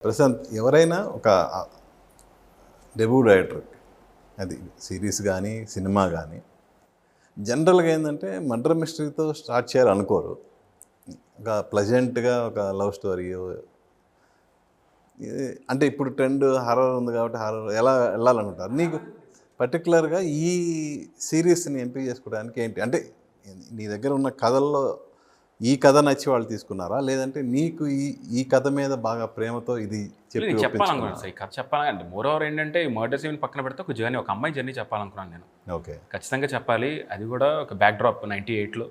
ప్రశాంత్ ఎవరైనా ఒక debut director, అది సిరీస్ కానీ సినిమా కానీ జనరల్గా ఏంటంటే మర్డర్ మిస్టరీతో స్టార్ట్ చేయాలనుకోరు. ఒక ప్లజెంట్గా ఒక లవ్ స్టోరీ, అంటే ఇప్పుడు ట్రెండ్ హారర్ ఉంది కాబట్టి హారర్ ఎలా వెళ్ళాలనుకుంటారు. నీకు పర్టికులర్గా ఈ సిరీస్ని ఎంపిక చేసుకోవడానికి ఏంటి అంటే నీ దగ్గర ఉన్న కథల్లో ఈ కథ నచ్చి వాళ్ళు తీసుకున్నారా, లేదంటే నీకు ఈ కథ మీద బాగా ప్రేమతో ఇది చెప్పి చెప్పాలనుకున్నాను సార్. ఈ కథ చెప్పాలంటే మోర్ ఓవర్ ఏంటంటే ఈ మర్డర్ సీన్ పక్కన పెడితే ఒక జర్నీ, ఒక అమ్మాయి జర్నీ చెప్పాలనుకున్నాను నేను. ఓకే, ఖచ్చితంగా చెప్పాలి. అది కూడా ఒక బ్యాక్ డ్రాప్ 98లో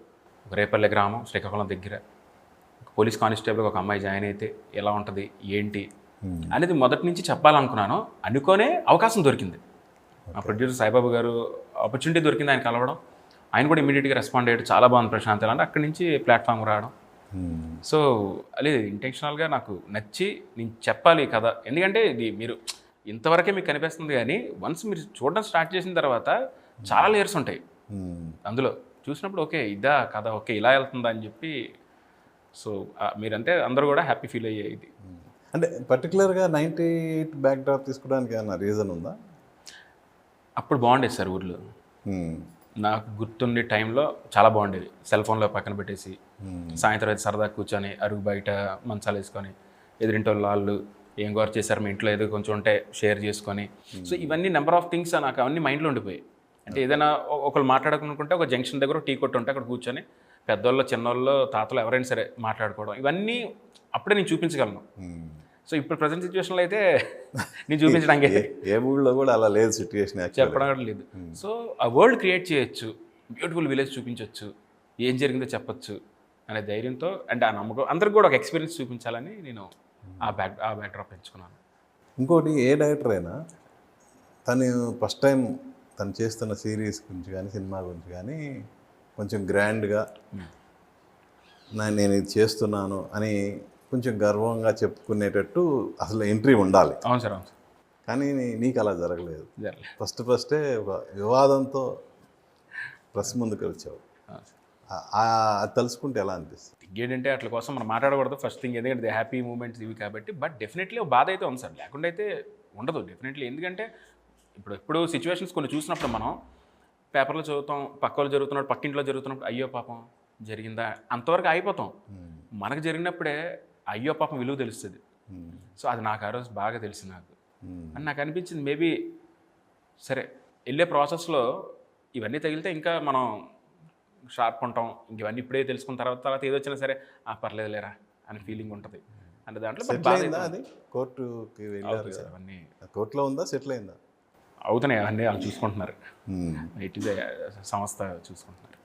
ఒక రేపల్లె గ్రామం శ్రీకాకుళం దగ్గర ఒక పోలీస్ కానిస్టేబుల్ ఒక అమ్మాయి జాయిన్ అయితే ఎలా ఉంటుంది ఏంటి అనేది మొదటి నుంచి చెప్పాలనుకున్నాను. అనుకోనే అవకాశం దొరికింది. ఆ ప్రొడ్యూసర్ సాయిబాబు గారు ఆపర్చునిటీ దొరికింది, ఆయన కలవడం. ఆయన కూడా ఇమీడియట్గా రెస్పాండ్ అయ్యాడు, చాలా బాగుంది ప్రశాంత్ అంటే అక్కడి నుంచి ప్లాట్ఫామ్ రావడం. సో అది ఇంటెన్షనల్గా నాకు నచ్చి నేను చెప్పాలి ఈ కథ. ఎందుకంటే ఇది మీరు ఇంతవరకే మీకు కనిపిస్తుంది, కానీ వన్స్ మీరు చూడడం స్టార్ట్ చేసిన తర్వాత చాలా లేయర్స్ ఉంటాయి అందులో. చూసినప్పుడు ఓకే ఇదా కథ, ఓకే ఇలా వెళ్తుందా అని చెప్పి. సో మీరంటే అందరూ కూడా హ్యాపీ ఫీల్ అయ్యాయి. ఇది అంటే పర్టికులర్గా 98 బ్యాక్ డ్రాప్ తీసుకోవడానికి ఏమన్నా రీజన్ ఉందా? అప్పుడు బాగుండేది సార్ ఊర్లో. నాకు గుర్తుండే టైంలో చాలా బాగుండేది. సెల్ ఫోన్లో పక్కన పెట్టేసి సాయంత్రం అయితే సరదా కూర్చొని అరుగు బయట మంచాలు వేసుకొని ఎదురింటి వాళ్ళు ఏం గోర్ చేశారు మీ ఇంట్లో ఏదో కొంచెం ఉంటే షేర్ చేసుకొని. సో ఇవన్నీ నెంబర్ ఆఫ్ థింగ్స్ నాకు అవన్నీ మైండ్లో ఉండిపోయాయి. అంటే ఏదైనా ఒకళ్ళు మాట్లాడుకుంటే ఒక జంక్షన్ దగ్గర టీ కొట్టు ఉంటే అక్కడ కూర్చొని పెద్దోళ్ళు చిన్నోళ్ళు తాతలు ఎవరైనా సరే మాట్లాడుకోవడం, ఇవన్నీ అప్పుడే నేను చూపించగలను. సో ఇప్పుడు ప్రజెంట్ సిచ్యువేషన్లో అయితే నేను చూపించడానికి ఏ ఊళ్ళో కూడా అలా లేదు సిచ్యువేషన్, చెప్పడం కూడా లేదు. సో ఆ వరల్డ్ క్రియేట్ చేయొచ్చు, బ్యూటిఫుల్ విలేజ్ చూపించవచ్చు, ఏం జరిగిందో చెప్పచ్చు అనే ధైర్యంతో అంటే ఆ నమ్మకం అందరికి కూడా ఒక ఎక్స్పీరియన్స్ చూపించాలని నేను ఆ బ్యాక్ డ్రాప్ ఎంచుకున్నాను. ఇంకోటి, ఏ డైరెక్టర్ అయినా తను ఫస్ట్ టైం తను చేస్తున్న సిరీస్ గురించి కానీ సినిమా గురించి కానీ కొంచెం గ్రాండ్గా నేను ఇది చేస్తున్నాను అని కొంచెం గర్వంగా చెప్పుకునేటట్టు అసలు ఎంట్రీ ఉండాలి. అవును సార్, అవును సార్. కానీ నీకు అలా జరగలేదు. ఫస్టే ఒక వివాదంతో ప్రెస్ ముందుకు వచ్చావు. అది తలుచుకుంటే ఎలా అనిపిస్తుంది? ఏంటంటే అట్ల కోసం మనం మాట్లాడకూడదు ఫస్ట్ థింగ్, ఎందుకంటే హ్యాపీ మూమెంట్స్ ఇవి కాబట్టి. బట్ డెఫినెట్లీ బాధ అయితే ఉంది సార్, లేకుండా అయితే ఉండదు డెఫినెట్లీ. ఎందుకంటే ఇప్పుడు సిచ్యువేషన్స్ కొన్ని చూసినప్పుడు మనం పేపర్లో చదువుతాం, పక్క వాళ్ళు జరుగుతున్నప్పుడు పక్కింట్లో జరుగుతున్నప్పుడు అయ్యో పాపం జరిగిందా అంతవరకు అయిపోతాం. మనకు జరిగినప్పుడే అయ్యో పాపం విలువ తెలుస్తుంది. సో అది నాకు ఆ రోజు బాగా తెలిసింది నాకు. అని నాకు అనిపించింది మేబీ సరే వెళ్ళే ప్రాసెస్లో ఇవన్నీ తగిలితే ఇంకా మనం షార్ప్ ఉంటాం, ఇంక ఇవన్నీ ఇప్పుడే తెలుసుకున్న తర్వాత ఏదో వచ్చినా సరే పర్లేదు లేరా అని ఫీలింగ్ ఉంటుంది. అంటే దాంట్లో అది కోర్టుకి వెళ్ళారు సార్, అవన్నీ కోర్టులో ఉందా, సెటిల్ అయిందా? అవుతున్నాయి అవన్నీ, వాళ్ళు చూసుకుంటున్నారు. ఇట్ ఈజ్ సంస్థ చూసుకుంటున్నారు.